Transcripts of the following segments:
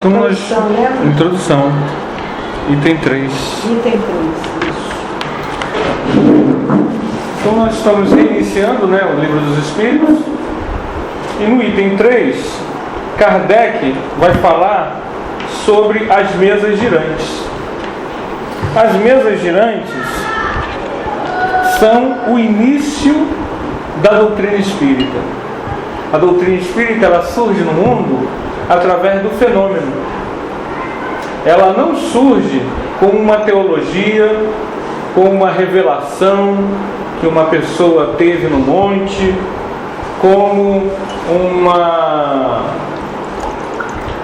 Introdução. Item 3. Item 3. Então nós estamos reiniciando, o Livro dos Espíritos. E no item 3, Kardec vai falar sobre as mesas girantes. As mesas girantes são o início da doutrina espírita. A doutrina espírita ela surge no mundo através do fenômeno. Ela não surge como uma teologia, como uma revelação que uma pessoa teve no monte, como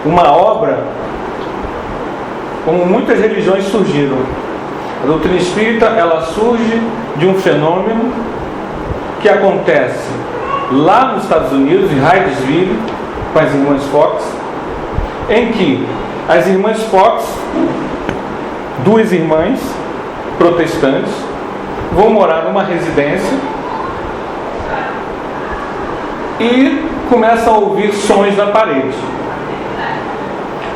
uma obra, como muitas religiões surgiram. A doutrina espírita ela surge de um fenômeno que acontece lá nos Estados Unidos, em Hydesville, com as irmãs Fox, em que as irmãs Fox, duas irmãs protestantes, vão morar numa residência e começam a ouvir sons na parede.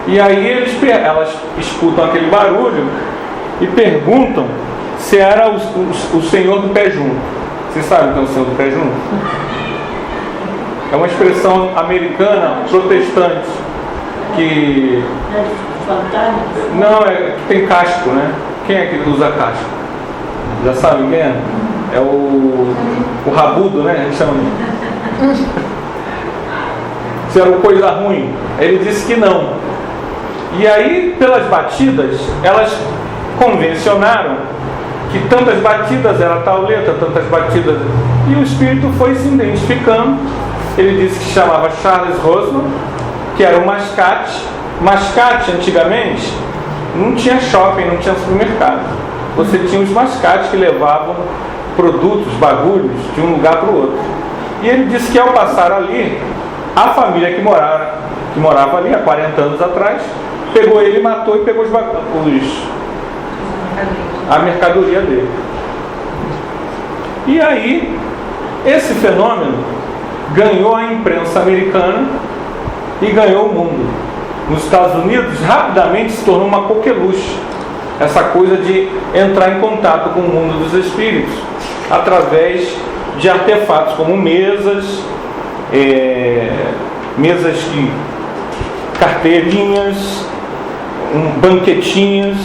E aí elas escutam aquele barulho e perguntam se era o Senhor do Pé Junto. Vocês sabem o que é o Senhor do Pé Junto? É uma expressão americana protestante que... Não, que tem casco, né? Quem é que usa casco? Já sabe quem é? É o rabudo, né? A gente chama de... Se era uma coisa ruim. Ele disse que não. E aí, pelas batidas, elas convencionaram que tantas batidas era tal letra, tantas batidas... E o espírito foi se identificando. Ele disse que chamava Charles Rosman, que era um mascate. Mascate, antigamente, não tinha shopping, não tinha supermercado. Você tinha os mascates que levavam produtos, bagulhos, de um lugar para o outro. E ele disse que ao passar ali, a família que morava ali há 40 anos atrás, pegou ele, matou e pegou a mercadoria dele. E aí, esse fenômeno ganhou a imprensa americana e ganhou o mundo. Nos Estados Unidos, rapidamente se tornou uma coqueluche. Essa coisa de entrar em contato com o mundo dos espíritos através de artefatos como mesas, carteirinhas, banquetinhas,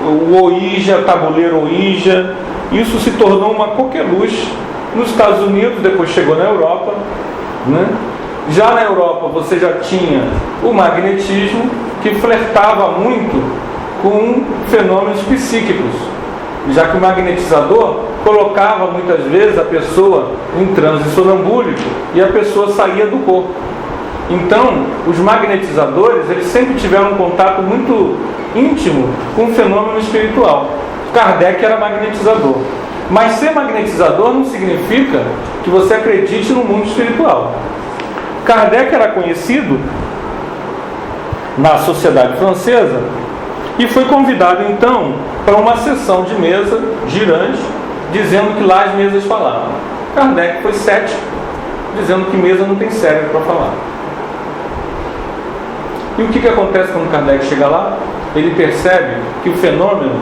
o Ouija, tabuleiro Ouija. Isso se tornou uma coqueluche nos Estados Unidos, depois chegou na Europa, Já na Europa você já tinha o magnetismo, que flertava muito com fenômenos psíquicos, já que o magnetizador colocava muitas vezes a pessoa em transe sonambúlico e a pessoa saía do corpo. Então, os magnetizadores eles sempre tiveram um contato muito íntimo com o fenômeno espiritual. Kardec era magnetizador. Mas ser magnetizador não significa que você acredite no mundo espiritual. Kardec era conhecido na sociedade francesa e foi convidado então para uma sessão de mesa girante, dizendo que lá as mesas falavam. Kardec foi cético, dizendo que mesa não tem cérebro para falar. E o que acontece quando Kardec chega lá? Ele percebe que o fenômeno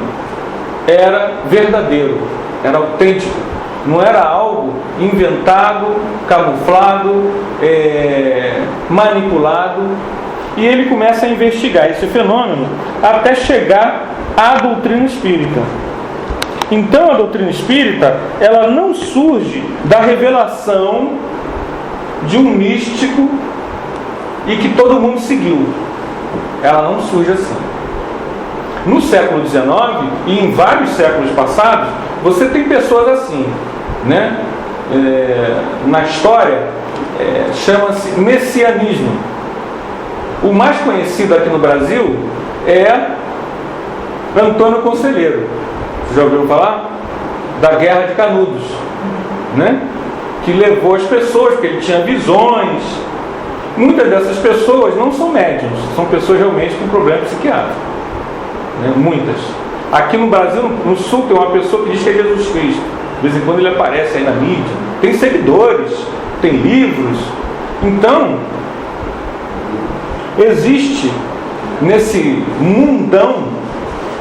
era verdadeiro, era autêntico, não era algo inventado, camuflado, manipulado. E ele começa a investigar esse fenômeno até chegar à doutrina espírita. Então a doutrina espírita ela não surge da revelação de um místico e que todo mundo seguiu. Ela não surge assim. No século XIX e em vários séculos passados, você tem pessoas assim, na história, chama-se messianismo. O mais conhecido aqui no Brasil é Antônio Conselheiro. Você já ouviu falar? Da Guerra de Canudos, que levou as pessoas, porque ele tinha visões. Muitas dessas pessoas não são médiuns, são pessoas realmente com problema psiquiátrico. Muitas. Aqui no Brasil, no Sul, tem uma pessoa que diz que é Jesus Cristo. De vez em quando ele aparece aí na mídia. Tem seguidores, tem livros. Então, existe nesse mundão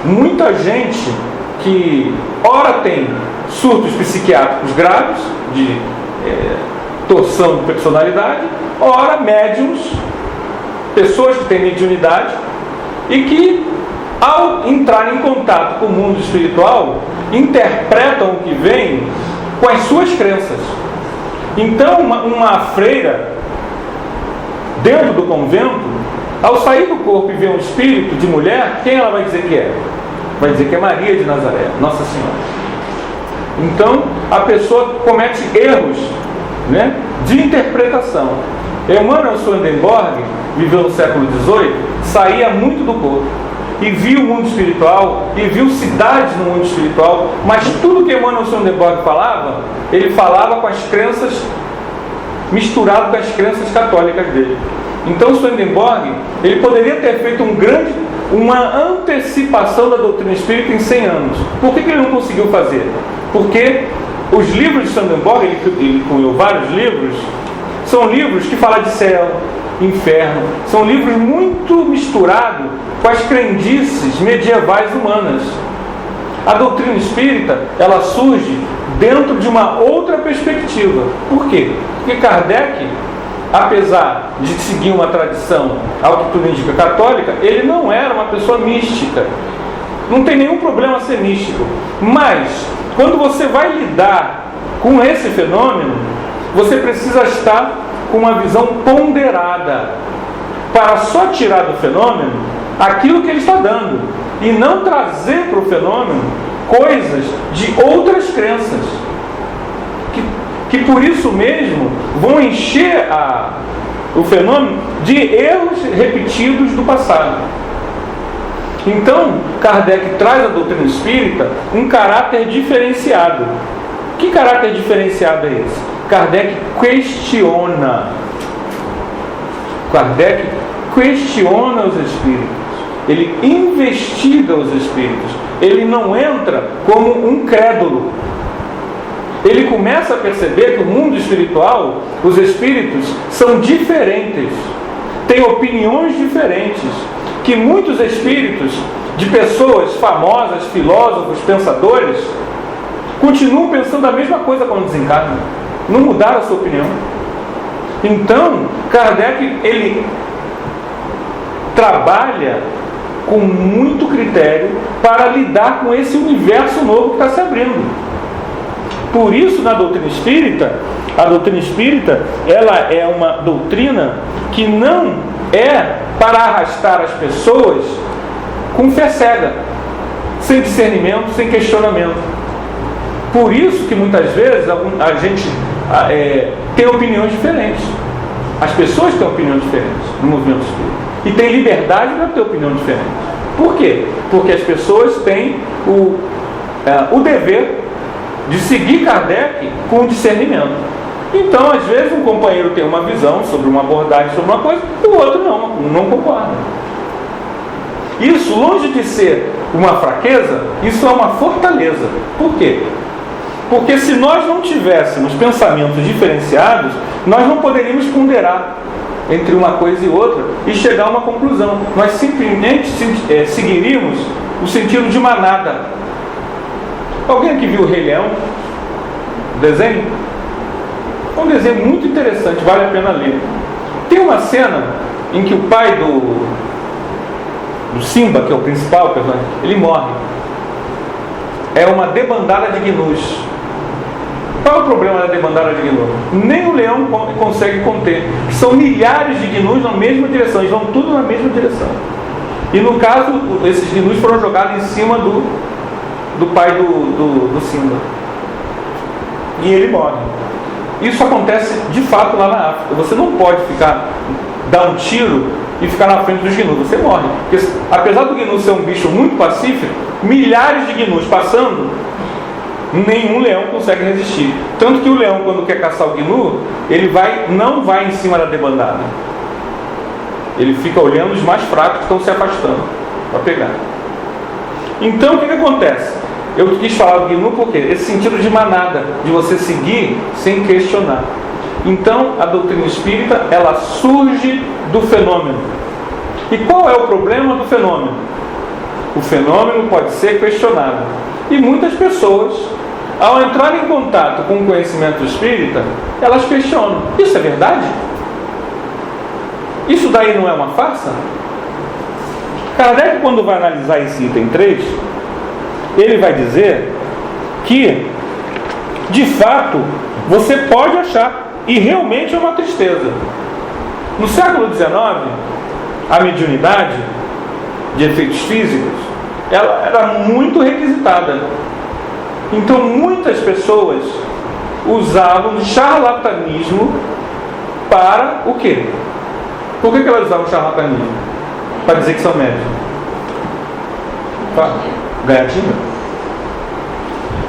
muita gente que ora tem surtos psiquiátricos graves, de torção de personalidade, ora médiums, pessoas que têm mediunidade e que, ao entrar em contato com o mundo espiritual, interpretam o que vem com as suas crenças. Então, uma freira, dentro do convento, ao sair do corpo e ver um espírito de mulher, quem ela vai dizer que é? Vai dizer que é Maria de Nazaré, Nossa Senhora. Então, a pessoa comete erros, né, de interpretação. Emanuel Swedenborg viveu no século XVIII, saía muito do corpo e viu o mundo espiritual, e viu cidades no mundo espiritual, mas tudo que Emanuel Swedenborg falava, ele falava com as crenças, misturado com as crenças católicas dele. Então Swedenborg, ele poderia ter feito uma antecipação da doutrina espírita em 100 anos. Por que ele não conseguiu fazer? Porque os livros de Swedenborg, ele cunhou vários livros, são livros que falam de céu, inferno, são livros muito misturados com as crendices medievais humanas. A doutrina espírita, ela surge dentro de uma outra perspectiva. Por quê? Porque Kardec, apesar de seguir uma tradição, ao que tudo indica, católica, ele não era uma pessoa mística. Não tem nenhum problema ser místico. Mas, quando você vai lidar com esse fenômeno, você precisa estar com uma visão ponderada, para só tirar do fenômeno aquilo que ele está dando, e não trazer para o fenômeno coisas de outras crenças, que por isso mesmo vão encher o fenômeno de erros repetidos do passado. Então, Kardec traz à doutrina espírita um caráter diferenciado. Que caráter diferenciado é esse? Kardec questiona os espíritos, ele investiga os espíritos, ele não entra como um crédulo. Ele começa a perceber que o mundo espiritual, os espíritos são diferentes, têm opiniões diferentes, que muitos espíritos de pessoas famosas, filósofos, pensadores, continuam pensando a mesma coisa quando desencarnam, não mudaram a sua opinião. Então, Kardec, ele trabalha com muito critério para lidar com esse universo novo que está se abrindo. Por isso, na doutrina espírita, a doutrina espírita, ela é uma doutrina que não é para arrastar as pessoas com fé cega, sem discernimento, sem questionamento. Por isso que muitas vezes a gente tem opiniões diferentes. As pessoas têm opiniões diferentes no movimento espírita. E tem liberdade para ter opinião diferente. Por quê? Porque as pessoas têm o dever de seguir Kardec com discernimento. Então, às vezes, um companheiro tem uma visão sobre uma abordagem, sobre uma coisa, e o outro não concorda. Isso, longe de ser uma fraqueza, isso é uma fortaleza. Por quê? Porque se nós não tivéssemos pensamentos diferenciados, nós não poderíamos ponderar entre uma coisa e outra e chegar a uma conclusão. Nós simplesmente seguiríamos o sentido de manada. Alguém aqui viu o Rei Leão? O desenho? É um desenho muito interessante, vale a pena ler. Tem uma cena em que o pai do Simba, que é o principal personagem, ele morre. É uma debandada de gnus. Qual é o problema da debandada de gnus? Nem o leão consegue conter. São milhares de gnus na mesma direção, eles vão tudo na mesma direção. E no caso, esses gnus foram jogados em cima do pai do Simba. E ele morre. Isso acontece de fato lá na África. Você não pode dar um tiro e ficar na frente dos gnus, você morre. Porque, apesar do gnu ser um bicho muito pacífico, milhares de gnus passando, nenhum leão consegue resistir. Tanto que o leão, quando quer caçar o gnu, ele não vai em cima da debandada. Ele fica olhando os mais fracos que estão se afastando para pegar. Então, o que acontece? Eu quis falar do gnu porque esse sentido de manada, de você seguir sem questionar. Então, a doutrina espírita, ela surge do fenômeno. E qual é o problema do fenômeno? O fenômeno pode ser questionado. E muitas pessoas, ao entrar em contato com o conhecimento espírita, elas questionam: isso é verdade? Isso daí não é uma farsa? Kardec, quando vai analisar esse item 3, ele vai dizer que, de fato, você pode achar, e realmente é uma tristeza. No século XIX, a mediunidade de efeitos físicos, ela era muito requisitada. Então muitas pessoas usavam charlatanismo para o quê? Por que elas usavam charlatanismo? Para dizer que são médios. Para ganhar dinheiro.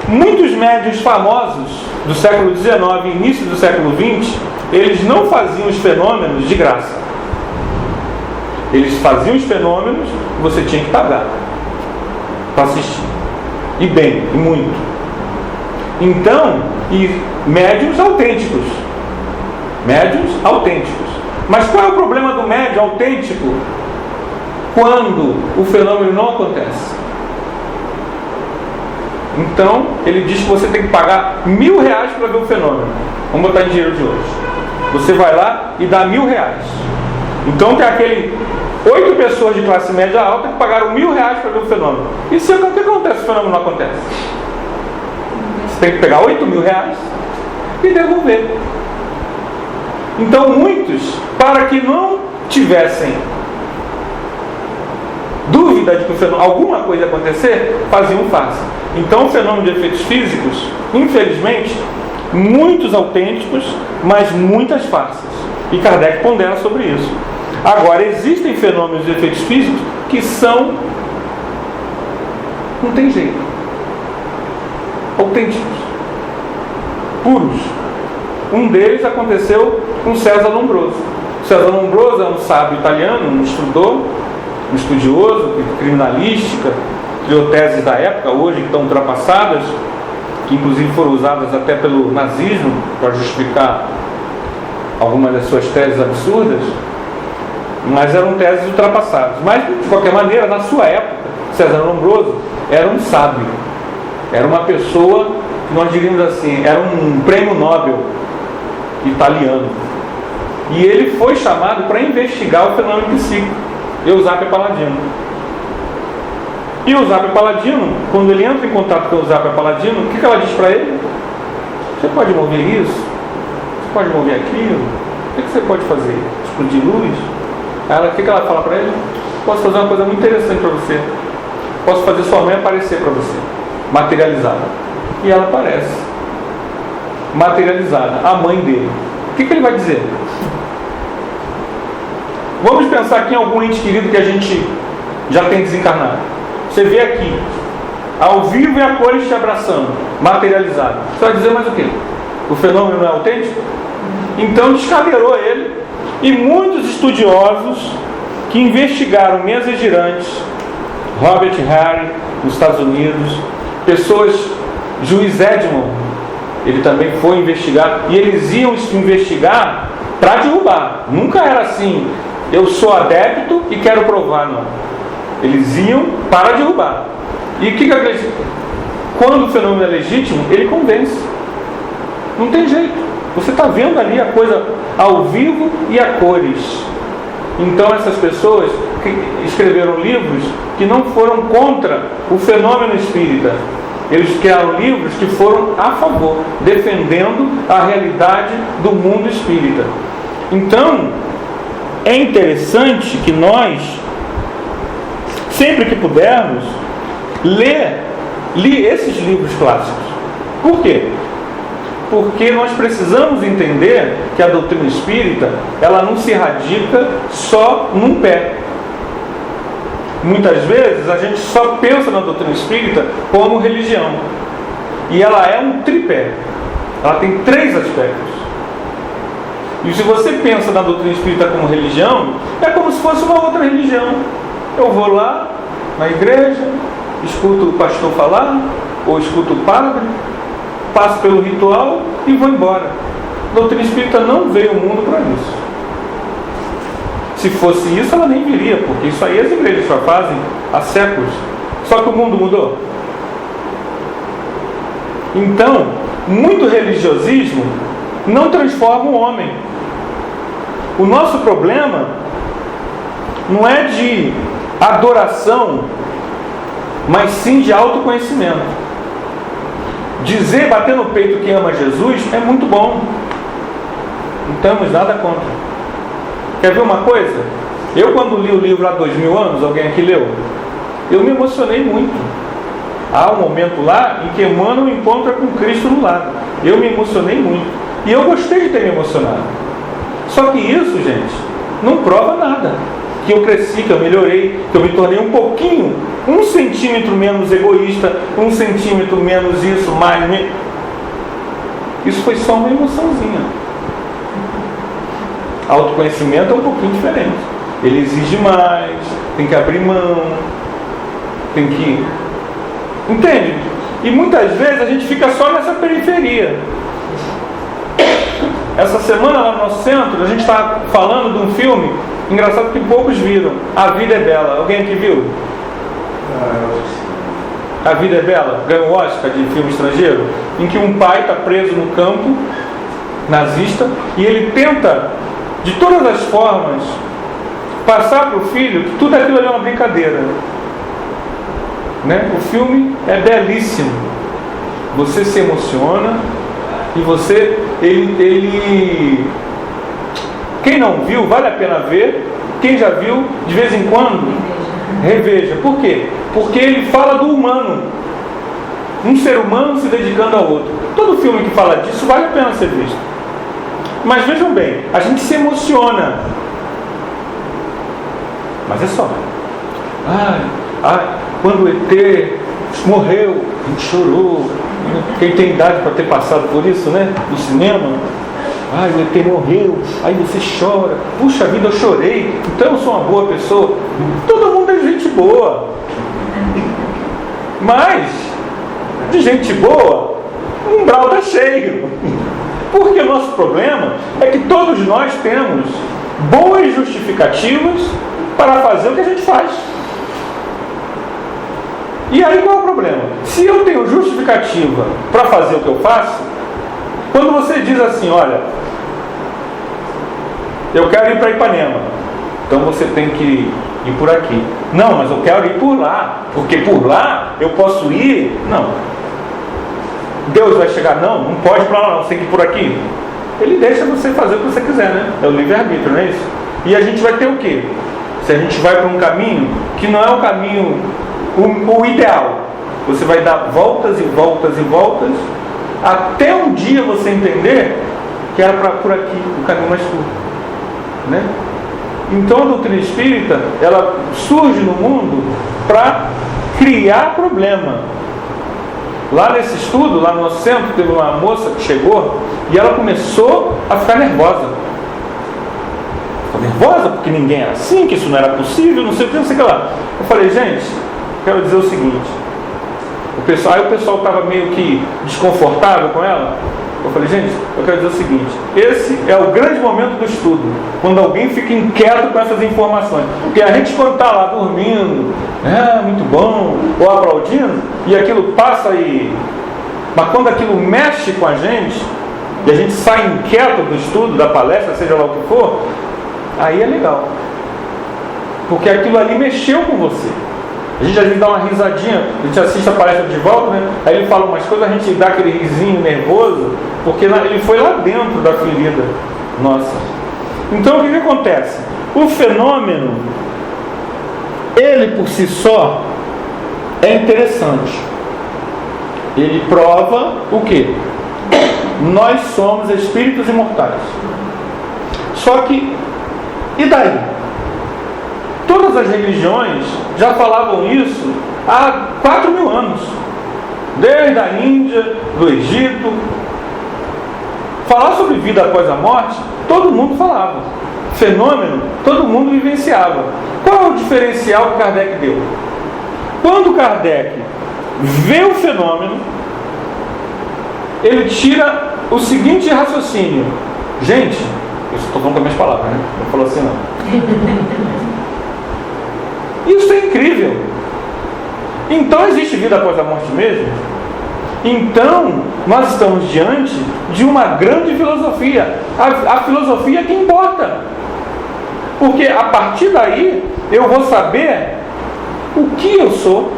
Muitos médios famosos do século XIX e início do século XX, eles não faziam os fenômenos de graça. Eles faziam os fenômenos e você tinha que pagar para assistir. E bem, e muito. Então, e médiuns autênticos. Médiuns autênticos. Mas qual é o problema do médium autêntico quando o fenômeno não acontece? Então, ele diz que você tem que pagar R$1.000 para ver o fenômeno. Vamos botar em dinheiro de hoje. Você vai lá e dá R$1.000. Então tem aquele 8 pessoas de classe média alta que pagaram R$1.000 para ver o fenômeno. E se o que acontece se o fenômeno não acontece? Você tem que pegar R$8.000 e devolver. Então muitos, para que não tivessem dúvida de que o fenômeno, alguma coisa ia acontecer, faziam farsa. Então o fenômeno de efeitos físicos, infelizmente, muitos autênticos, mas muitas farsas. E Kardec pondera sobre isso. Agora, existem fenômenos de efeitos físicos que são, não tem jeito, autênticos, puros. Um deles aconteceu com César Lombroso. César Lombroso é um sábio italiano, um instrutor, um estudioso, criminalística, criou teses da época, hoje que estão ultrapassadas, que inclusive foram usadas até pelo nazismo para justificar algumas das suas teses absurdas, mas eram teses ultrapassadas. Mas, de qualquer maneira, na sua época, César Lombroso era um sábio, era uma pessoa que nós diríamos assim, era um prêmio Nobel italiano. E ele foi chamado para investigar o fenômeno psíquico, Eusapia Paladino. E o Eusapia Paladino, quando ele entra em contato com o Eusapia Paladino, o que ela diz para ele? Você pode mover isso? Você pode mover aquilo? O que você pode fazer? Explodir luz? Ela, o que ela fala para ele? Posso fazer uma coisa muito interessante para você. Posso fazer sua mãe aparecer para você, materializada. E ela aparece, materializada, a mãe dele. O que ele vai dizer? Vamos pensar aqui em algum ente querido que a gente já tem desencarnado. Você vê aqui, ao vivo e a cores te abraçando, materializado. Você vai dizer mais o quê? O fenômeno não é autêntico? Então descadeirou ele, e muitos estudiosos que investigaram mesas girantes, Robert Harry, nos Estados Unidos, pessoas, juiz Edmond, ele também foi investigar, e eles iam investigar para derrubar. Nunca era assim, eu sou adepto e quero provar, não. Eles iam para derrubar. E o que acredita? Quando o fenômeno é legítimo, ele convence. Não tem jeito. Você está vendo ali a coisa ao vivo e a cores. Então essas pessoas que escreveram livros que não foram contra o fenômeno espírita. Eles criaram livros que foram a favor, defendendo a realidade do mundo espírita. Então, é interessante que nós, sempre que pudermos, ler esses livros clássicos. Por quê? Porque nós precisamos entender que a doutrina espírita, ela não se radica só num pé. Muitas vezes a gente só pensa na doutrina espírita como religião. E ela é um tripé. Ela tem 3 aspectos. E se você pensa na doutrina espírita como religião, é como se fosse uma outra religião. Eu vou lá na igreja, escuto o pastor falar, ou escuto o padre, passo pelo ritual e vou embora. A doutrina espírita não veio ao mundo para isso. Se fosse isso, ela nem viria, porque isso aí as igrejas já fazem há séculos. Só que o mundo mudou. Então, muito religiosismo não transforma o homem. O nosso problema não é de adoração, mas sim de autoconhecimento. Dizer, bater no peito que ama Jesus é muito bom. Não temos nada contra. Quer ver uma coisa? Eu, quando li o livro há 2000 anos, alguém aqui leu? Eu me emocionei muito. Há um momento lá em que Emmanuel encontra com Cristo no lado. Eu me emocionei muito. E eu gostei de ter me emocionado. Só que isso, gente, não prova nada. Que eu cresci, que eu melhorei, que eu me tornei um pouquinho, 1 centímetro menos egoísta, 1 centímetro menos isso, mais... Isso foi só uma emoçãozinha. Autoconhecimento é um pouquinho diferente. Ele exige mais, tem que abrir mão, tem que... Entende? E muitas vezes a gente fica só nessa periferia. Essa semana lá no nosso centro, a gente está falando de um filme, engraçado que poucos viram, A Vida é Bela. Alguém aqui viu? A Vida é Bela, ganhou o Oscar de filme estrangeiro, em que um pai está preso no campo nazista e ele tenta, de todas as formas, passar para o filho que tudo aquilo ali é uma brincadeira. Né? O filme é belíssimo. Você se emociona e você... Ele... Quem não viu, vale a pena ver. Quem já viu, de vez em quando, reveja. Por quê? Porque ele fala do humano. Um ser humano se dedicando ao outro. Todo filme que fala disso vale a pena ser visto. Mas vejam bem, a gente se emociona. Mas é só. Quando o ET morreu, a gente chorou. Quem tem idade para ter passado por isso, né? No cinema. O ET morreu, aí você chora. Puxa vida, eu chorei, então eu sou uma boa pessoa. Todo mundo é gente boa. Mas, de gente boa, o umbral está cheio. Porque o nosso problema é que todos nós temos boas justificativas para fazer o que a gente faz. E aí qual é o problema? Se eu tenho justificativa para fazer o que eu faço, quando você diz assim, olha, eu quero ir para Ipanema, então você tem que ir por aqui. Não, mas eu quero ir por lá, porque por lá eu posso ir. Não. Deus vai chegar, não pode ir para lá, não, você tem que ir por aqui. Ele deixa você fazer o que você quiser, né? É o livre-arbítrio, não é isso? E a gente vai ter o quê? Se a gente vai para um caminho que não é o caminho, o ideal, você vai dar voltas e voltas e voltas, até um dia você entender que era por aqui, o caminho mais curto, né? Então a doutrina espírita, ela surge no mundo para criar problema. Lá nesse estudo, lá no nosso centro, teve uma moça que chegou e ela começou a ficar nervosa. Ficou nervosa porque ninguém era assim, que isso não era possível, não sei o que, não sei o que lá. Eu falei, gente, quero dizer o seguinte, o pessoal estava meio que desconfortável com ela. Eu falei, gente, eu quero dizer o seguinte, esse é o grande momento do estudo, quando alguém fica inquieto com essas informações. Porque a gente, quando está lá dormindo, muito bom, ou aplaudindo, e aquilo passa e... Mas quando aquilo mexe com a gente, e a gente sai inquieto do estudo, da palestra, seja lá o que for, aí é legal. Porque aquilo ali mexeu com você. A gente às vezes dá uma risadinha, a gente assiste a palestra de volta, né? Aí ele fala umas coisas, a gente dá aquele risinho nervoso, porque ele foi lá dentro da ferida nossa. Então o que acontece? O fenômeno, ele por si só, é interessante. Ele prova o quê? Nós somos espíritos imortais. Só que, e daí? Todas as religiões já falavam isso há 4.000 anos. Desde a Índia, do Egito. Falar sobre vida após a morte, todo mundo falava. Fenômeno, todo mundo vivenciava. Qual é o diferencial que Kardec deu? Quando Kardec vê o fenômeno, ele tira o seguinte raciocínio. Gente, Eu estou falando com as minhas palavras, né? Não falou assim não. Isso é incrível. Então existe vida após a morte mesmo? Então nós estamos diante de uma grande filosofia. A filosofia é que importa. Porque a partir daí eu vou saber o que eu sou,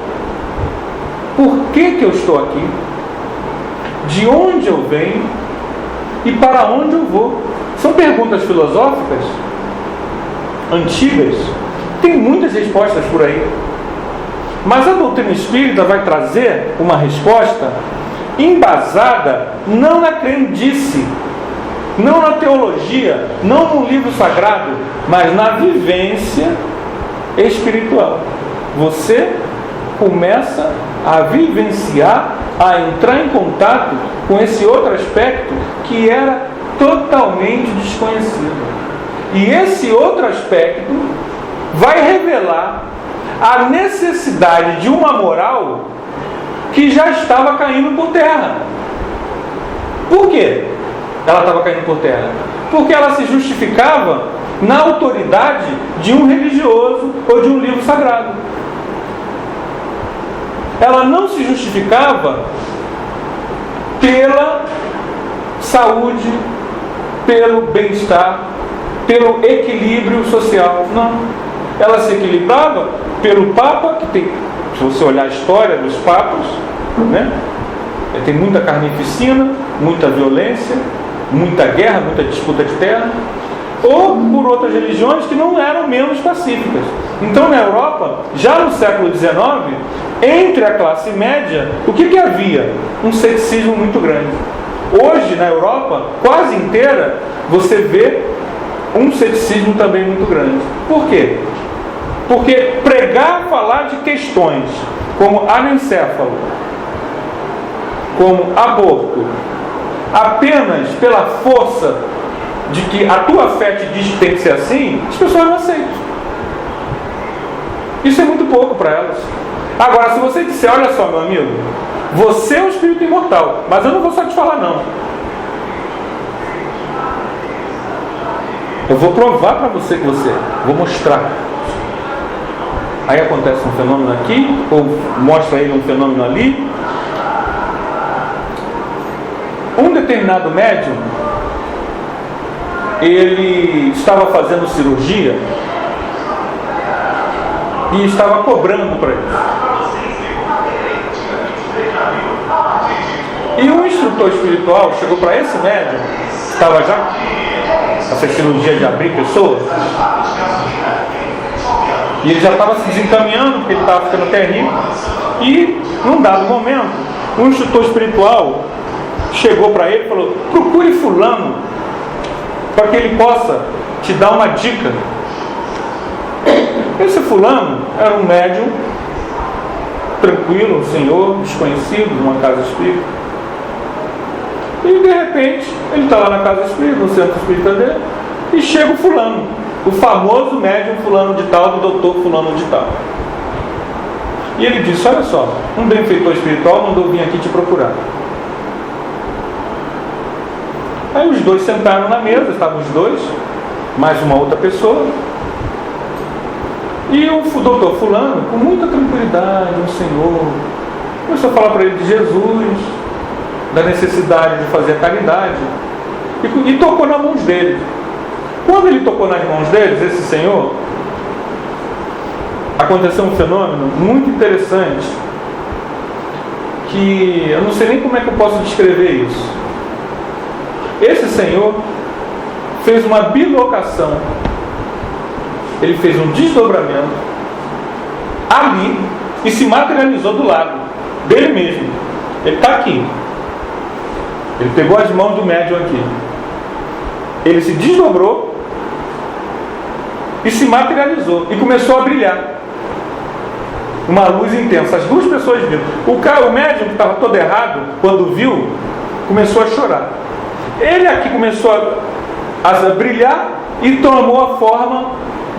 por que eu estou aqui, de onde eu venho e para onde eu vou. São perguntas filosóficas antigas, tem muitas respostas por aí. Mas a doutrina espírita vai trazer uma resposta embasada não na crendice, não na teologia, não no livro sagrado, mas na vivência espiritual. Você começa a vivenciar, a entrar em contato com esse outro aspecto que era totalmente desconhecido. E esse outro aspecto vai revelar a necessidade de uma moral que já estava caindo por terra. Por quê? Ela estava caindo por terra? Porque ela se justificava na autoridade de um religioso ou de um livro sagrado. Ela não se justificava pela saúde, pelo bem-estar, pelo equilíbrio social. Não. Ela se equilibrava pelo Papa, que tem, se você olhar a história dos papas, né, tem muita carnificina, muita violência, muita guerra, muita disputa de terra, ou por outras religiões que não eram menos pacíficas. Então, na Europa, já no século XIX, entre a classe média, o que havia? Um ceticismo muito grande. Hoje, na Europa, quase inteira, você vê um ceticismo também muito grande. Por quê? Porque pregar, falar de questões como anencéfalo, como aborto, apenas pela força de que a tua fé te diz que tem que ser assim, as pessoas não aceitam. Isso é muito pouco para elas. Agora, se você disser, olha só, meu amigo, você é um espírito imortal, mas eu não vou só te falar não. Eu vou provar para você que você é. Vou mostrar. Aí acontece um fenômeno aqui, ou mostra ele um fenômeno ali. Um determinado médium, ele estava fazendo cirurgia e estava cobrando para ele. E um instrutor espiritual chegou para esse médium, que estava já essa cirurgia de abrir pessoas, e ele já estava se desencaminhando, porque ele estava ficando até rico. E, num dado momento, um instrutor espiritual chegou para ele e falou: procure fulano, para que ele possa te dar uma dica. Esse fulano era um médium tranquilo, um senhor desconhecido, numa casa espírita. E de repente, ele está lá na casa espírita, no centro espírita dele, e chega o fulano, o famoso médium fulano de tal, do doutor fulano de tal. E ele disse: olha só, um benfeitor espiritual mandou vir aqui te procurar. Aí os dois sentaram na mesa, estavam os dois, mais uma outra pessoa. E o doutor fulano, com muita tranquilidade, o Senhor, começou a falar para ele de Jesus, da necessidade de fazer a caridade, e tocou nas mãos dele. Quando ele tocou nas mãos deles, esse senhor, aconteceu um fenômeno muito interessante, que eu não sei nem como é que eu posso descrever isso. Esse senhor fez uma bilocação, ele fez um desdobramento ali e se materializou do lado dele mesmo. Ele está aqui, ele pegou as mãos do médium aqui, ele se desdobrou e se materializou e começou a brilhar, uma luz intensa. As duas pessoas viram. O médium, que estava todo errado, quando viu, começou a chorar. Ele aqui começou a brilhar e tomou a forma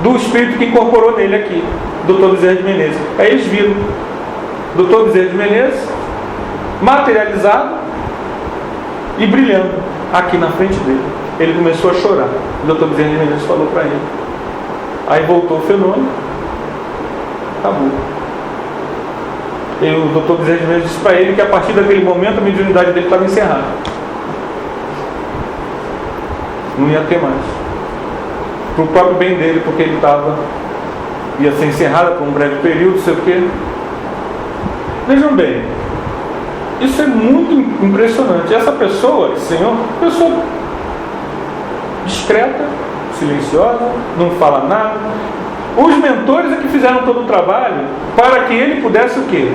do espírito que incorporou nele aqui, Dr. Bezerra de Menezes. Aí eles viram Dr. Bezerra de Menezes materializado e brilhando aqui na frente dele. ele começou a chorar. O doutor Bezerra de Menezes falou para ele. Aí voltou o fenômeno, acabou. E o doutor Bezerra de Menezes disse para ele que a partir daquele momento a mediunidade dele estava encerrada. Não ia ter mais. Para o próprio bem dele, porque ele ia ser encerrada por um breve período, não sei o quê. Vejam bem, isso é muito impressionante. Essa pessoa, esse senhor, pessoa discreta, silenciosa, não fala nada. Os mentores é que fizeram todo o trabalho para que ele pudesse o quê?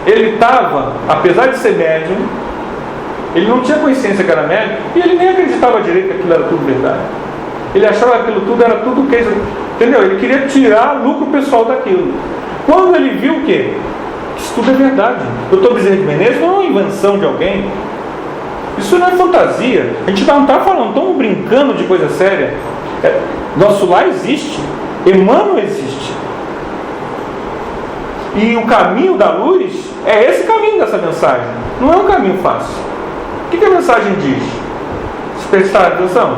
Ele estava, apesar de ser médium, ele não tinha consciência que era médium, e ele nem acreditava direito que aquilo era tudo verdade. Ele achava que aquilo tudo era tudo que... Entendeu? Ele queria tirar lucro pessoal daquilo. Quando ele viu o quê? Isso tudo é verdade. O doutor Bezerra de Menezes não é uma invenção de alguém. Isso não é fantasia. A gente não está falando, estamos brincando de coisa séria. Nosso lar existe. Emmanuel existe. E o caminho da luz é esse caminho dessa mensagem. Não é um caminho fácil. O que a mensagem diz? Se prestar atenção,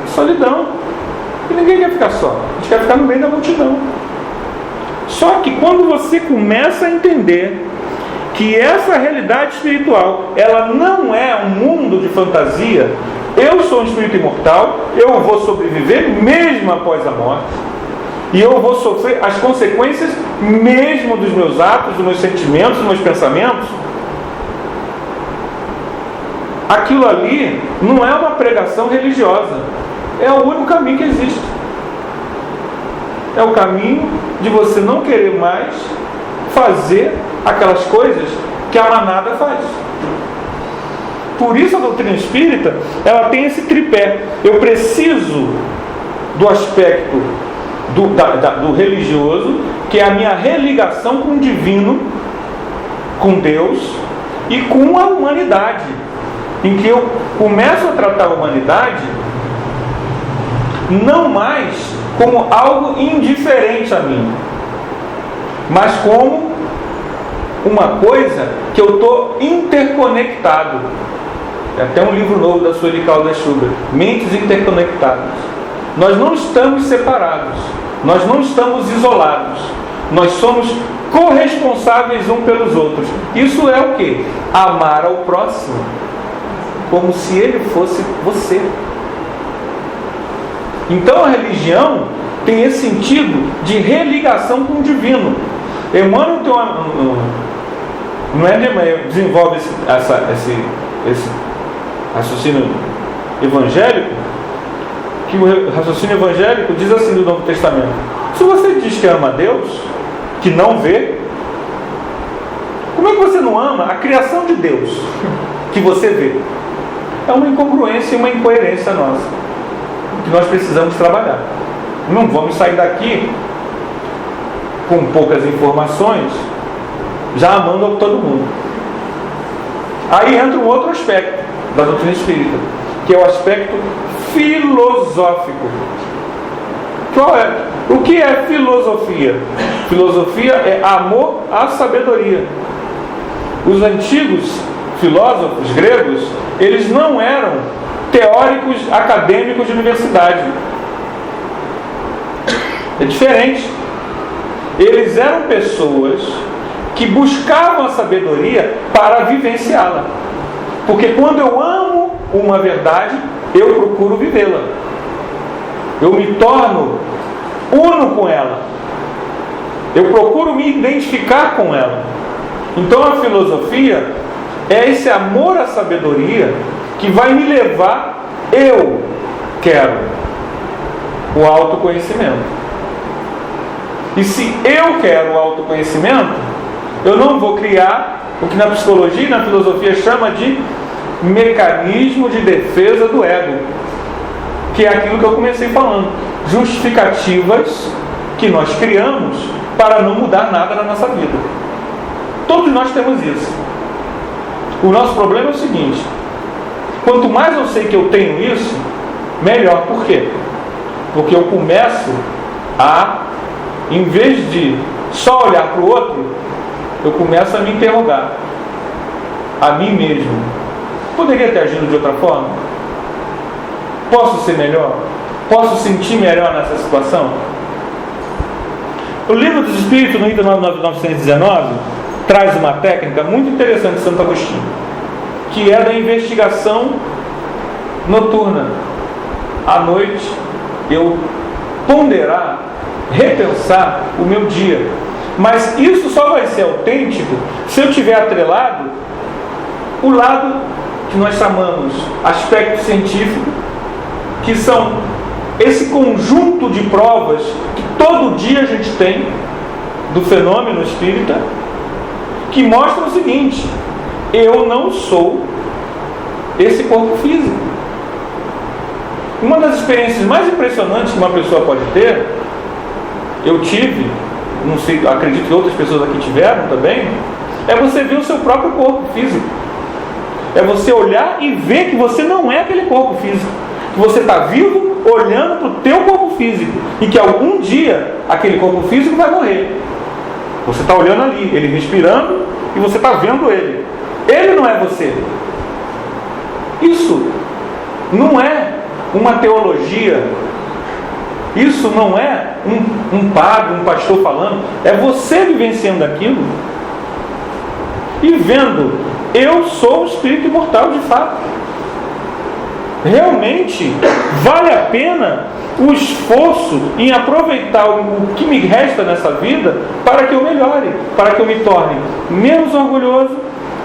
solidão. E ninguém quer ficar só. A gente quer ficar no meio da multidão. Só que quando você começa a entender que essa realidade espiritual, ela não é um mundo de fantasia. Eu sou um espírito imortal, eu vou sobreviver mesmo após a morte, e eu vou sofrer as consequências mesmo dos meus atos, dos meus sentimentos, dos meus pensamentos. Aquilo ali não é uma pregação religiosa, é o único caminho que existe. É o caminho de você não querer mais fazer aquelas coisas que a manada faz. Por isso a doutrina espírita, ela tem esse tripé. Eu preciso do aspecto do religioso, que é a minha religação com o divino, com Deus e com a humanidade, em que eu começo a tratar a humanidade não mais como algo indiferente a mim, mas como uma coisa que eu estou interconectado. É até um livro novo da Sueli Caldas Schubert, Mentes Interconectadas. Nós não estamos separados, nós não estamos isolados, nós somos corresponsáveis uns pelos outros. Isso é o quê? Amar ao próximo como se ele fosse você. Então a religião tem esse sentido de religação com o divino. Emmanuel tem não é de Emmanuel, desenvolve esse raciocínio evangélico, que o raciocínio evangélico diz assim no Novo Testamento: se você diz que ama a Deus, que não vê, como é que você não ama a criação de Deus que você vê? É uma incongruência e uma incoerência nossa, que nós precisamos trabalhar. Não vamos sair daqui com poucas informações já amando todo mundo. Aí entra um outro aspecto da doutrina espírita, que é o aspecto filosófico. Qual é? O que é filosofia? Filosofia é amor à sabedoria. Os antigos filósofos gregos, eles não eram teóricos acadêmicos de universidade. É diferente. Eles eram pessoas que buscavam a sabedoria para vivenciá-la. Porque quando eu amo uma verdade, eu procuro vivê-la. Eu me torno uno com ela. Eu procuro me identificar com ela. Então a filosofia é esse amor à sabedoria que vai me levar, eu quero o autoconhecimento. E se eu quero o autoconhecimento, eu não vou criar o que na psicologia e na filosofia chama de mecanismo de defesa do ego, que é aquilo que eu comecei falando, justificativas que nós criamos para não mudar nada na nossa vida. Todos nós temos isso. O nosso problema é o seguinte: quanto mais eu sei que eu tenho isso, melhor. Por quê? Porque eu começo a, em vez de só olhar para o outro, eu começo a me interrogar a mim mesmo. Poderia ter agido de outra forma? posso ser melhor? Posso sentir melhor nessa situação? O Livro dos Espíritos, no item 919, traz uma técnica muito interessante de Santo Agostinho, que é da investigação noturna. À noite, eu ponderar, repensar o meu dia. Mas isso só vai ser autêntico se eu tiver atrelado o lado que nós chamamos aspecto científico, que são esse conjunto de provas que todo dia a gente tem do fenômeno espírita, que mostram o seguinte: eu não sou esse corpo físico. Uma das experiências mais impressionantes que uma pessoa pode ter, eu tive, não sei, acredito que outras pessoas aqui tiveram também, é você ver o seu próprio corpo físico. É você olhar e ver que você não é aquele corpo físico. Que você está vivo olhando para o teu corpo físico. E que algum dia aquele corpo físico vai morrer. Você está olhando ali, ele respirando, e você está vendo ele. Ele não é você. Isso não é uma teologia. Isso não é um padre, um pastor falando. É você vivenciando aquilo e vendo: eu sou o espírito imortal de fato. Realmente vale a pena o esforço em aproveitar o que me resta nessa vida para que eu melhore, para que eu me torne menos orgulhoso,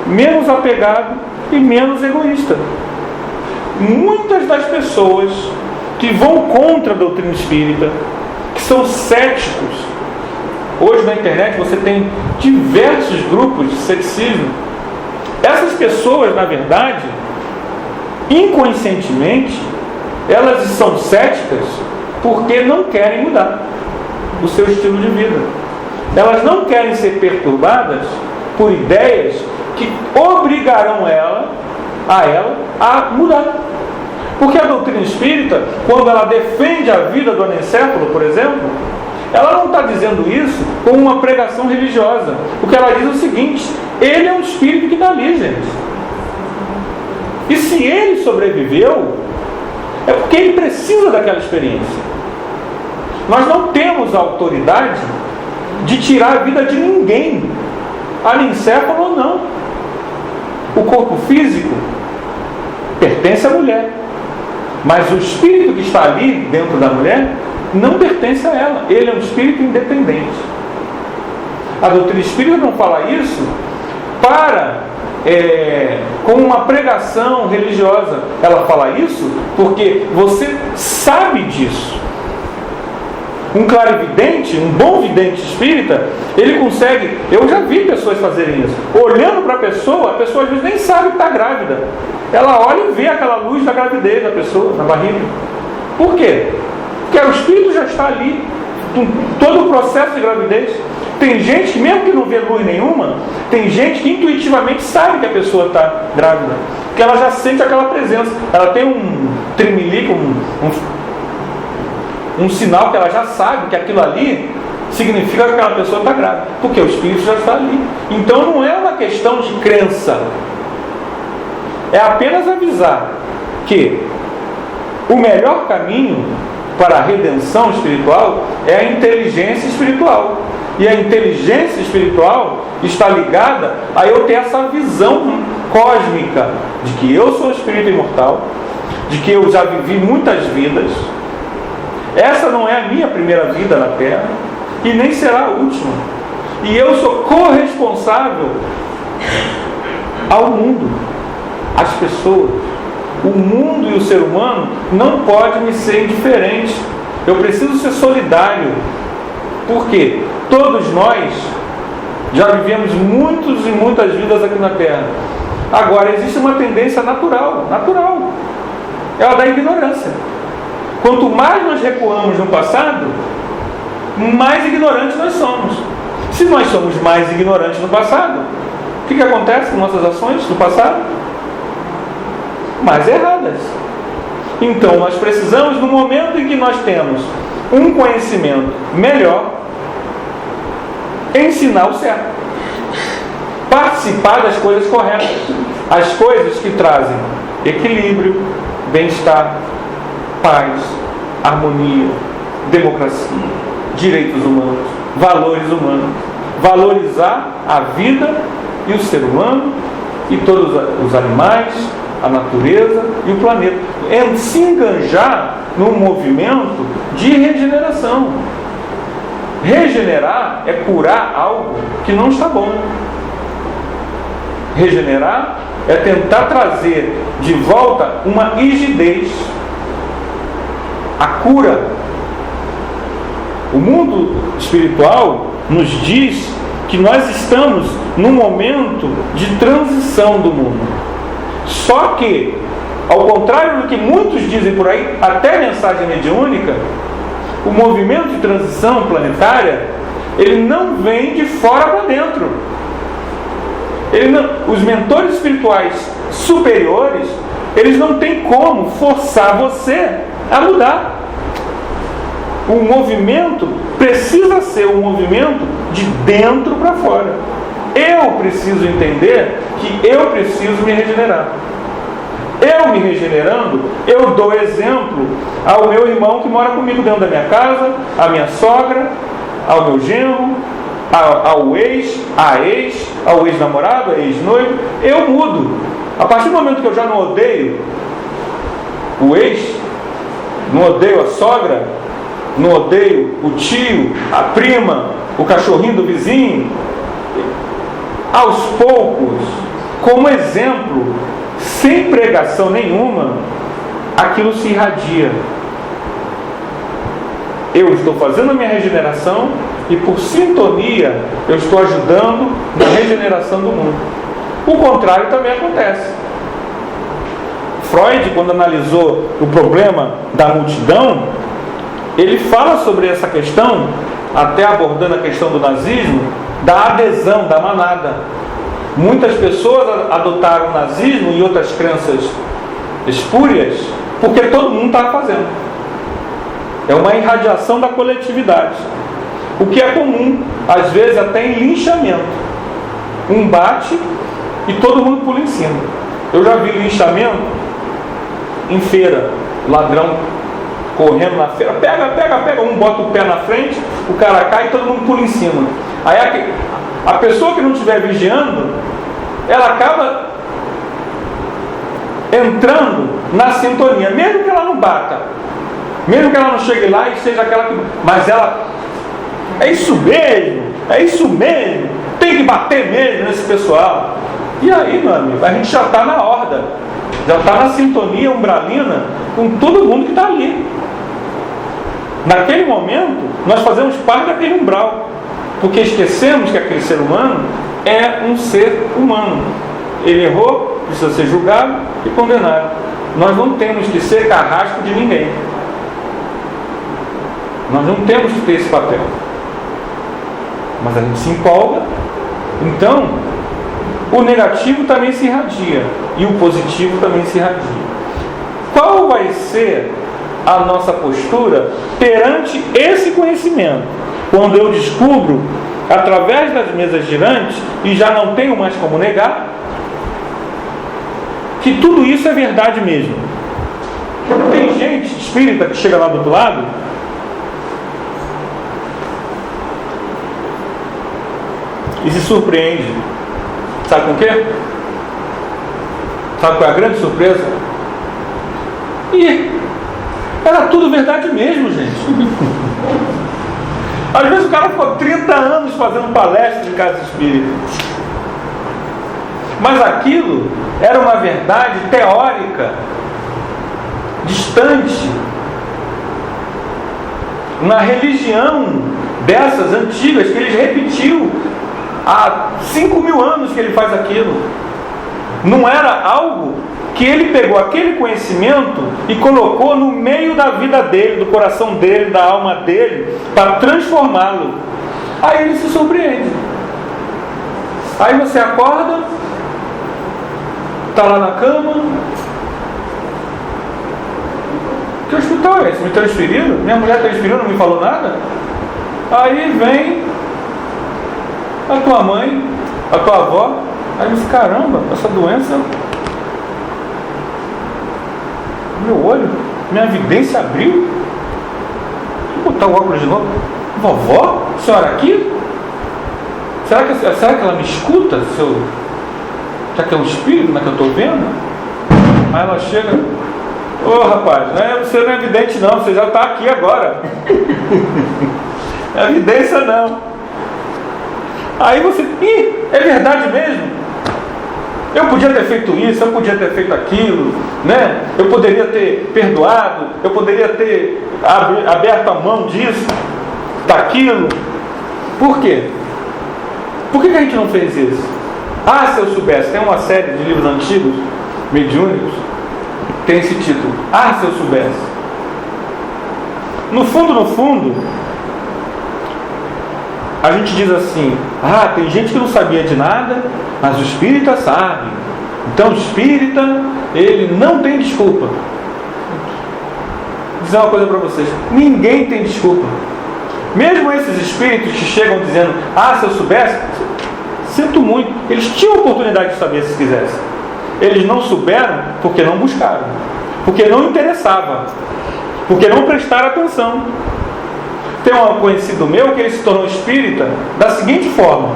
menos apegado e menos egoísta. Muitas das pessoas que vão contra a doutrina espírita, que são céticos, hoje na internet você tem diversos grupos de ceticismo. Essas pessoas, na verdade, inconscientemente, elas são céticas porque não querem mudar o seu estilo de vida. Elas não querem ser perturbadas por ideias que obrigarão ela a mudar. Porque a doutrina espírita, quando ela defende a vida do anencéfalo, por exemplo, ela não está dizendo isso como uma pregação religiosa. O que ela diz é o seguinte: ele é um espírito que está ali, gente. E se ele sobreviveu, é porque ele precisa daquela experiência. Nós não temos a autoridade de tirar a vida de ninguém, anencéfalo ou não. O corpo físico pertence à mulher, mas o espírito que está ali dentro da mulher não pertence a ela. Ele é um espírito independente. A doutrina espírita não fala isso como uma pregação religiosa. Ela fala isso porque você sabe disso. Um clarividente, um bom vidente espírita, ele consegue... Eu já vi pessoas fazerem isso. Olhando para a pessoa às vezes nem sabe que está grávida. Ela olha e vê aquela luz da gravidez da pessoa, na barriga. Por quê? Porque o espírito já está ali, com todo o processo de gravidez. Tem gente que, mesmo que não vê luz nenhuma, tem gente que intuitivamente sabe que a pessoa está grávida. Porque ela já sente aquela presença. Ela tem um tremelique, um sinal que ela já sabe que aquilo ali significa que aquela pessoa está grávida. Porque o espírito já está ali. Então não é uma questão de crença. É apenas avisar que o melhor caminho para a redenção espiritual é a inteligência espiritual. E a inteligência espiritual está ligada a eu ter essa visão cósmica de que eu sou um espírito imortal, de que eu já vivi muitas vidas. Essa não é a minha primeira vida na Terra e nem será a última. E eu sou corresponsável ao mundo, às pessoas. O mundo e o ser humano não pode me ser indiferente. Eu preciso ser solidário. Por quê? Todos nós já vivemos muitas e muitas vidas aqui na Terra. Agora, existe uma tendência natural. É a da ignorância. Quanto mais nós recuamos no passado, mais ignorantes nós somos. Se nós somos mais ignorantes no passado, o que acontece com nossas ações no passado? Mais erradas. Então nós precisamos, no momento em que nós temos um conhecimento melhor, ensinar o certo, participar das coisas corretas, as coisas que trazem equilíbrio, bem-estar, paz, harmonia, democracia, direitos humanos, valores humanos. Valorizar a vida e o ser humano e todos os animais, a natureza e o planeta. É se enganjar num movimento de regeneração. Regenerar é curar algo que não está bom. Regenerar é tentar trazer de volta uma rigidez. A cura. O mundo espiritual nos diz que nós estamos num momento de transição do mundo. Só que, ao contrário do que muitos dizem por aí, até a mensagem mediúnica, o movimento de transição planetária, ele não vem de fora para dentro. Os mentores espirituais superiores, eles não têm como forçar você a mudar. O movimento precisa ser um movimento de dentro para fora. Eu preciso entender que eu preciso me regenerar. Eu me regenerando, eu dou exemplo ao meu irmão que mora comigo dentro da minha casa, à minha sogra, ao meu genro, ao ex, ao ex-namorado, à ex-noivo. Eu mudo. A partir do momento que eu já não odeio o ex, não odeio a sogra, não odeio o tio, a prima, o cachorrinho do vizinho, aos poucos, como exemplo, sem pregação nenhuma, aquilo se irradia. Eu estou fazendo a minha regeneração e, por sintonia, eu estou ajudando na regeneração do mundo. O contrário também acontece. Freud, quando analisou o problema da multidão, ele fala sobre essa questão, até abordando a questão do nazismo, da adesão, da manada. Muitas pessoas adotaram o nazismo e outras crenças espúrias porque todo mundo estava fazendo. É uma irradiação da coletividade. O que é comum, às vezes até em linchamento. Um bate e todo mundo pula em cima. Eu já vi linchamento em feira, ladrão correndo na feira, pega, um bota o pé na frente, o cara cai e todo mundo pula em cima. Aí a pessoa que não estiver vigiando, ela acaba entrando na sintonia, mesmo que ela não bata, mesmo que ela não chegue lá e seja aquela que... Mas ela, é isso mesmo, tem que bater mesmo nesse pessoal. E aí, meu amigo, a gente já está na horda, já está na sintonia umbralina com todo mundo que está ali. Naquele momento, nós fazemos parte daquele umbral, porque esquecemos que aquele ser humano é um ser humano. Ele errou, precisa ser julgado e condenado. Nós não temos que ser carrasco de ninguém. Nós não temos que ter esse papel. Mas a gente se empolga. Então, o negativo também se irradia e o positivo também se irradia. Qual vai ser a nossa postura perante esse conhecimento? Quando eu descubro, através das mesas girantes, e já não tenho mais como negar, que tudo isso é verdade mesmo. Tem gente espírita que chega lá do outro lado e se surpreende. Sabe com o quê? Sabe qual é a grande surpresa? E era tudo verdade mesmo, gente. Às vezes o cara ficou 30 anos fazendo palestra de casa espírita. Mas aquilo era uma verdade teórica, distante. Uma religião dessas antigas que ele repetiu há 5.000 anos que ele faz aquilo. Não era algo que ele pegou aquele conhecimento e colocou no meio da vida dele, do coração dele, da alma dele, para transformá-lo. Aí ele se surpreende. Aí você acorda, está lá na cama. Que hospital é esse? Me transferiram? Minha mulher transferiu, não me falou nada? Aí vem a tua mãe, a tua avó. Aí diz, caramba, essa doença meu olho, minha vidência abriu. Vou botar o óculos de novo. Vovó, a senhora aqui? Será que ela me escuta? Será que é um espírito que eu estou vendo? Aí ela chega, ô rapaz, você não é vidente não, você já está aqui agora. Não é evidência não. Aí você, é verdade mesmo? Eu podia ter feito isso, eu podia ter feito aquilo, né? Eu poderia ter perdoado, eu poderia ter aberto a mão disso, daquilo. Por quê? Por que a gente não fez isso? Se eu soubesse, tem uma série de livros antigos, mediúnicos, tem esse título, se eu soubesse. No fundo, a gente diz assim, tem gente que não sabia de nada, mas o espírita sabe. Então o espírita, ele não tem desculpa. Vou dizer uma coisa para vocês, ninguém tem desculpa. Mesmo esses espíritos que chegam dizendo, se eu soubesse, sinto muito, eles tinham oportunidade de saber se quisessem. Eles não souberam porque não buscaram, porque não interessava, porque não prestaram atenção. Tem um conhecido meu que ele se tornou espírita da seguinte forma: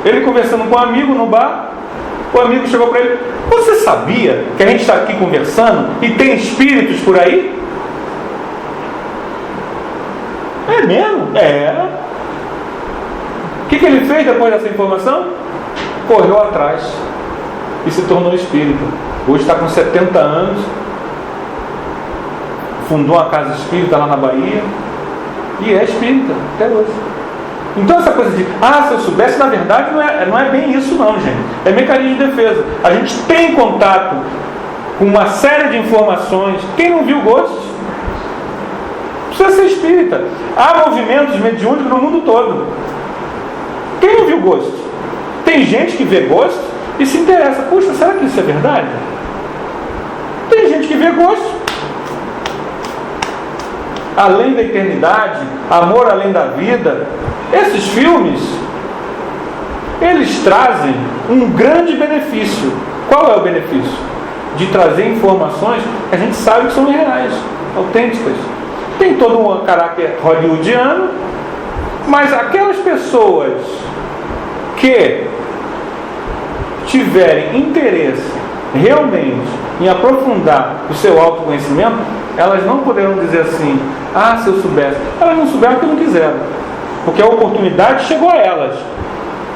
ele conversando com um amigo no bar, o amigo chegou para ele, você sabia que a gente está aqui conversando e tem espíritos por aí? É mesmo? É. O que ele fez depois dessa informação? Correu atrás e se tornou espírita. Hoje está com 70 anos, fundou uma casa espírita lá na Bahia e é espírita até hoje. Então essa coisa de, se eu soubesse, na verdade não é bem isso não, gente. É mecanismo de defesa. A gente tem contato com uma série de informações. Quem não viu gostos precisa ser espírita. Há movimentos mediúnicos no mundo todo. Quem não viu gosto? Tem gente que vê gosto e se interessa. Puxa, será que isso é verdade? Tem gente que vê gosto. Além da eternidade, Amor além da vida, esses filmes, eles trazem um grande benefício. Qual é o benefício? De trazer informações que a gente sabe que são reais, autênticas. Tem todo um caráter hollywoodiano, mas aquelas pessoas que tiverem interesse realmente em aprofundar o seu autoconhecimento, elas não poderão dizer assim, se eu soubesse. Elas não souberam porque não quiseram, porque a oportunidade chegou a elas,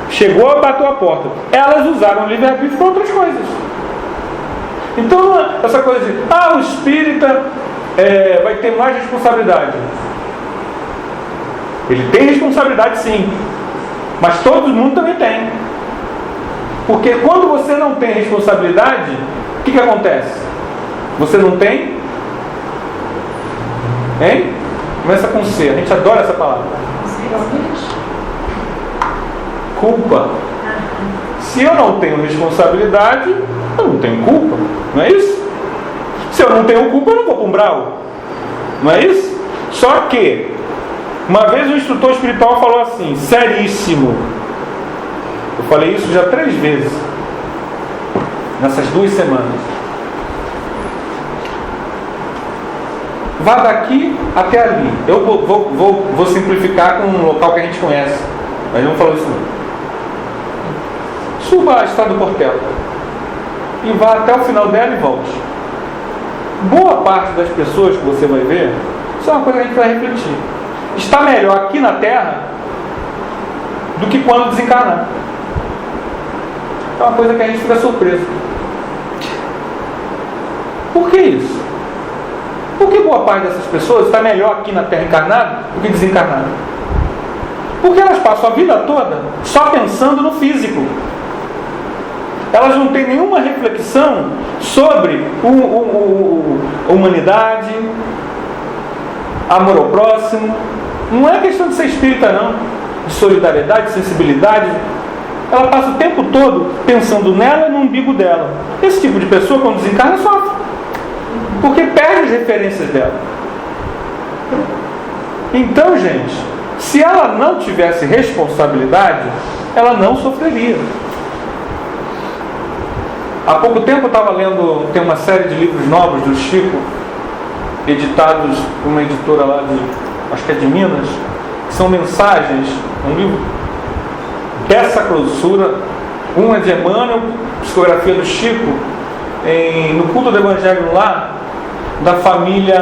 chegou, bateu a porta. Elas usaram o livre-arbítrio para outras coisas. Então essa coisa de o espírita vai ter mais responsabilidade. Ele tem responsabilidade sim, mas todo mundo também tem. Porque quando você não tem responsabilidade, o que acontece? Você não tem? Hein? Começa com C, a gente adora essa palavra. Culpa. Se eu não tenho responsabilidade, eu não tenho culpa, não é isso? Se eu não tenho culpa, eu não vou para um umbral, não é isso? Só que uma vez um instrutor espiritual falou assim, seríssimo, eu falei isso já 3 vezes nessas 2 semanas: vá daqui até ali. Eu vou simplificar com um local que a gente conhece, mas não falou isso não. Suba a Estrada do Portela e vá até o final dela e volte. Boa parte das pessoas que você vai ver, isso é uma coisa que a gente vai refletir, está melhor aqui na Terra do que quando desencarnar. É uma coisa que a gente fica surpreso. Por que isso? Por que boa parte dessas pessoas está melhor aqui na Terra encarnada do que desencarnada? Porque elas passam a vida toda só pensando no físico. Elas não têm nenhuma reflexão sobre humanidade, amor ao próximo. Não é questão de ser espírita não, de solidariedade, de sensibilidade. Ela passa o tempo todo pensando nela e no umbigo dela. Esse tipo de pessoa, quando desencarna, sofre, porque perde as referências dela. Então, gente, se ela não tivesse responsabilidade, ela não sofreria. Há pouco tempo eu estava lendo, tem uma série de livros novos do Chico, editados por uma editora lá acho que é de Minas, que são mensagens, um livro dessa grossura. Um é de Emmanuel, psicografia do Chico, no culto do Evangelho lá, da família,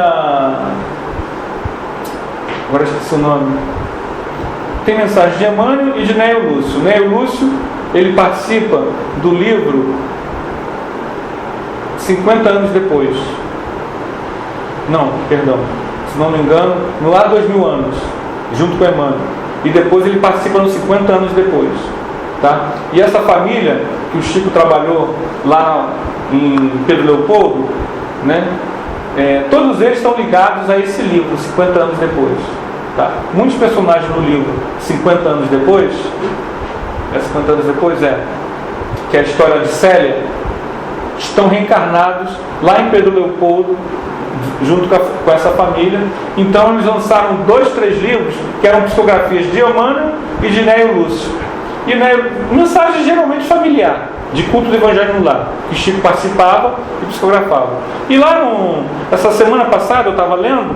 agora esqueci o nome, tem mensagem de Emmanuel e de Neio Lúcio. Neio Lúcio, ele participa do livro 50 anos depois, não, perdão, se não me engano, no lá 2000 anos, junto com Emmanuel, e depois ele participa nos 50 anos depois, tá? E essa família que o Chico trabalhou lá em Pedro Leopoldo, né? Todos eles estão ligados a esse livro 50 anos depois, tá? Muitos personagens no livro 50 anos depois, 50 anos depois que é a história de Célia, estão reencarnados lá em Pedro Leopoldo, junto com essa família. Então eles lançaram 2, 3 livros que eram psicografias de Emmanuel e de Neio Lúcio. E mensagem geralmente familiar, de culto do Evangelho no Lar, que Chico participava e psicografava. E lá essa semana passada eu estava lendo,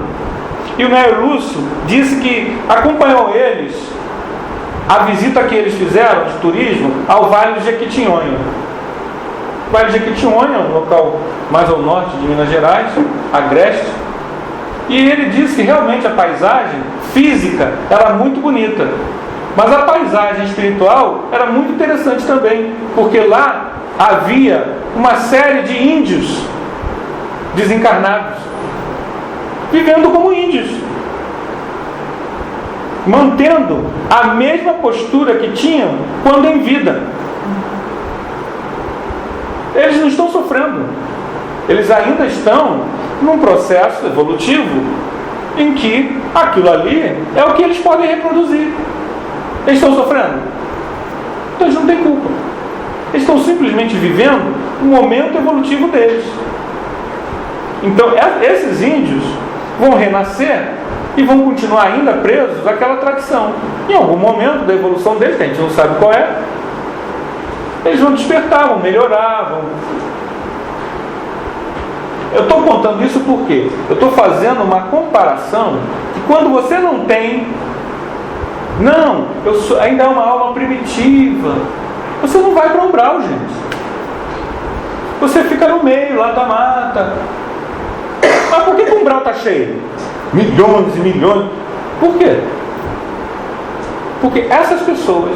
e o Neio Lúcio disse que acompanhou eles, a visita que eles fizeram de turismo ao Vale do Jequitinhonha. O Vale do Jequitinhonha é um local mais ao norte de Minas Gerais, agreste, e ele disse que realmente a paisagem física era muito bonita, mas a paisagem espiritual era muito interessante também, porque lá havia uma série de índios desencarnados, vivendo como índios, mantendo a mesma postura que tinham quando em vida. Eles não estão sofrendo, eles ainda estão num processo evolutivo em que aquilo ali é o que eles podem reproduzir. Eles estão sofrendo? Então eles não têm culpa. Eles estão simplesmente vivendo o momento evolutivo deles. Então esses índios vão renascer e vão continuar ainda presos àquela tradição. Em algum momento da evolução deles, que a gente não sabe qual é, eles vão despertar, vão melhorar, Eu estou contando isso porque eu estou fazendo uma comparação que quando você não tem, ainda é uma alma primitiva, você não vai para o umbral, gente. Você fica no meio, lá da mata. Mas por que o umbral está cheio? Milhões e milhões. Por quê? Porque essas pessoas,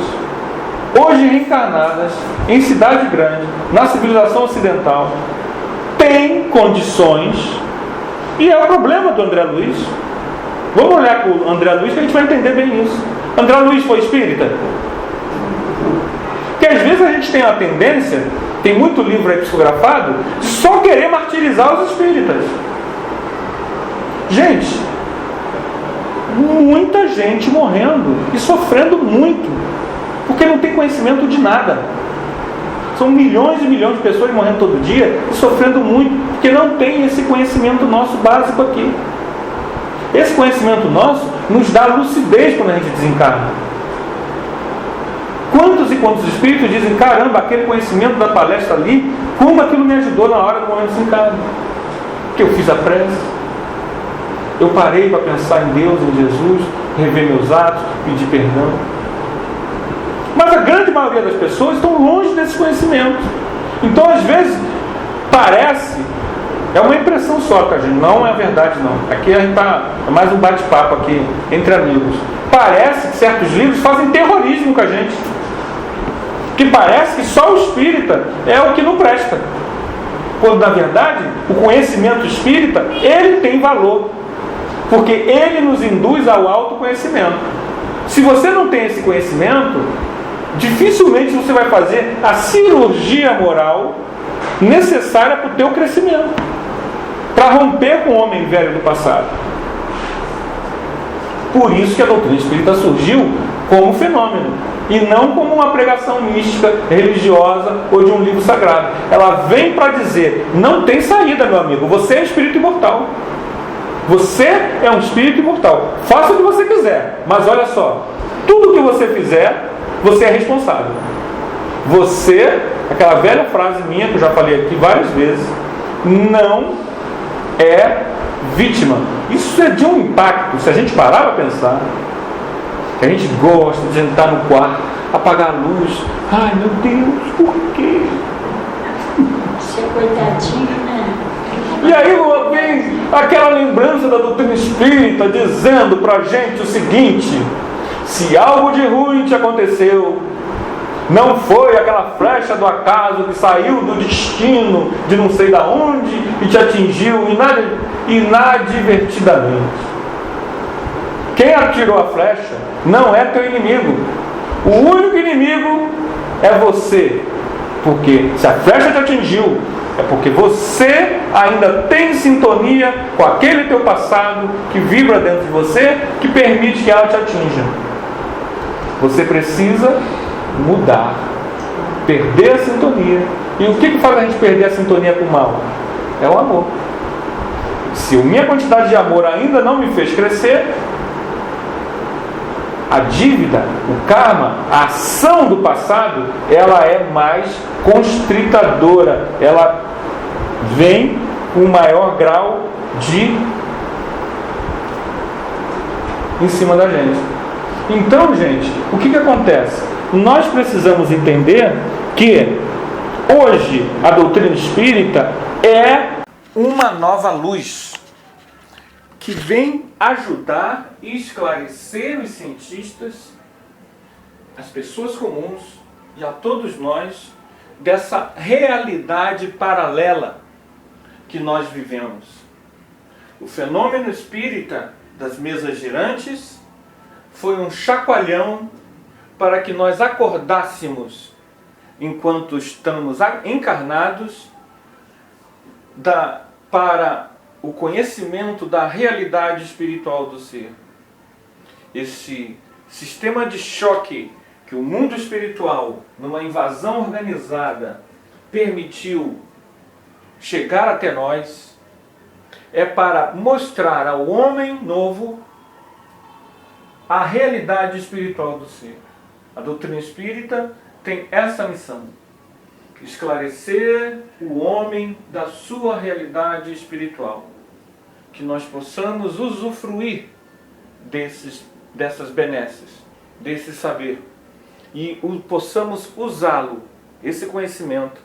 hoje reencarnadas em cidade grande, na civilização ocidental, têm condições, e é o problema do André Luiz. Vamos olhar para o André Luiz que a gente vai entender bem isso. André Luiz foi espírita? Porque às vezes a gente tem uma tendência, tem muito livro aí psicografado, só querer martirizar os espíritas. Gente, muita gente morrendo e sofrendo muito, porque não tem conhecimento de nada. São milhões e milhões de pessoas morrendo todo dia e sofrendo muito, porque não tem esse conhecimento nosso básico aqui. Esse conhecimento nosso nos dá lucidez quando a gente desencarna. Quantos e quantos espíritos dizem: caramba, aquele conhecimento da palestra ali, como aquilo me ajudou na hora do momento de desencarne? Que eu fiz a prece, eu parei para pensar em Deus, em Jesus, rever meus atos, pedir perdão. Mas a grande maioria das pessoas estão longe desse conhecimento. Então, às vezes, parece, é uma impressão só, tá, gente? Não é verdade, não. Aqui a gente é mais um bate-papo aqui entre amigos. Parece que certos livros fazem terrorismo com a gente. Que parece que só o espírita é o que não presta. Quando, na verdade, o conhecimento espírita, ele tem valor. Porque ele nos induz ao autoconhecimento. Se você não tem esse conhecimento, dificilmente você vai fazer a cirurgia moral necessária para o teu crescimento, para romper com o homem velho do passado. Por isso que a doutrina espírita surgiu como fenômeno, e não como uma pregação mística, religiosa ou de um livro sagrado. Ela vem para dizer: não tem saída, meu amigo, você é espírito imortal. Você é um espírito imortal. Faça o que você quiser, mas olha só, tudo que você fizer, você é responsável. Você aquela velha frase minha, que eu já falei aqui várias vezes, não é vítima. Isso é de um impacto. Se a gente parar para pensar, que a gente gosta de entrar no quarto, apagar a luz. Ai, meu Deus, por quê? Você é coitadinho, né? E aí vem aquela lembrança da doutrina espírita dizendo pra gente o seguinte: se algo de ruim te aconteceu, não foi aquela flecha do acaso que saiu do destino de não sei da onde e te atingiu inadvertidamente. Quem atirou a flecha não é teu inimigo. O único inimigo é você. Porque se a flecha te atingiu, é porque você ainda tem sintonia com aquele teu passado que vibra dentro de você, que permite que ela te atinja. Você precisa mudar, perder a sintonia. E o que faz a gente perder a sintonia com o mal? É o amor. Se a minha quantidade de amor ainda não me fez crescer, a dívida, o karma, a ação do passado, ela é mais constritadora. Ela vem com um maior grau de em cima da gente. Então, gente, o que acontece? Nós precisamos entender que hoje a doutrina espírita é uma nova luz que vem ajudar e esclarecer os cientistas, as pessoas comuns e a todos nós dessa realidade paralela que nós vivemos. O fenômeno espírita das mesas girantes foi um chacoalhão para que nós acordássemos enquanto estamos encarnados para o conhecimento da realidade espiritual do ser. Esse sistema de choque que o mundo espiritual, numa invasão organizada, permitiu chegar até nós, é para mostrar ao homem novo a realidade espiritual do ser. A doutrina espírita tem essa missão: esclarecer o homem da sua realidade espiritual. Que nós possamos usufruir dessas benesses, desse saber, e possamos usá-lo, esse conhecimento,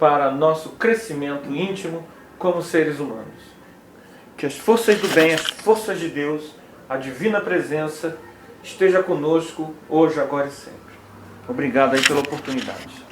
para nosso crescimento íntimo como seres humanos. Que as forças do bem, as forças de Deus, a divina presença esteja conosco hoje, agora e sempre. Obrigado aí pela oportunidade.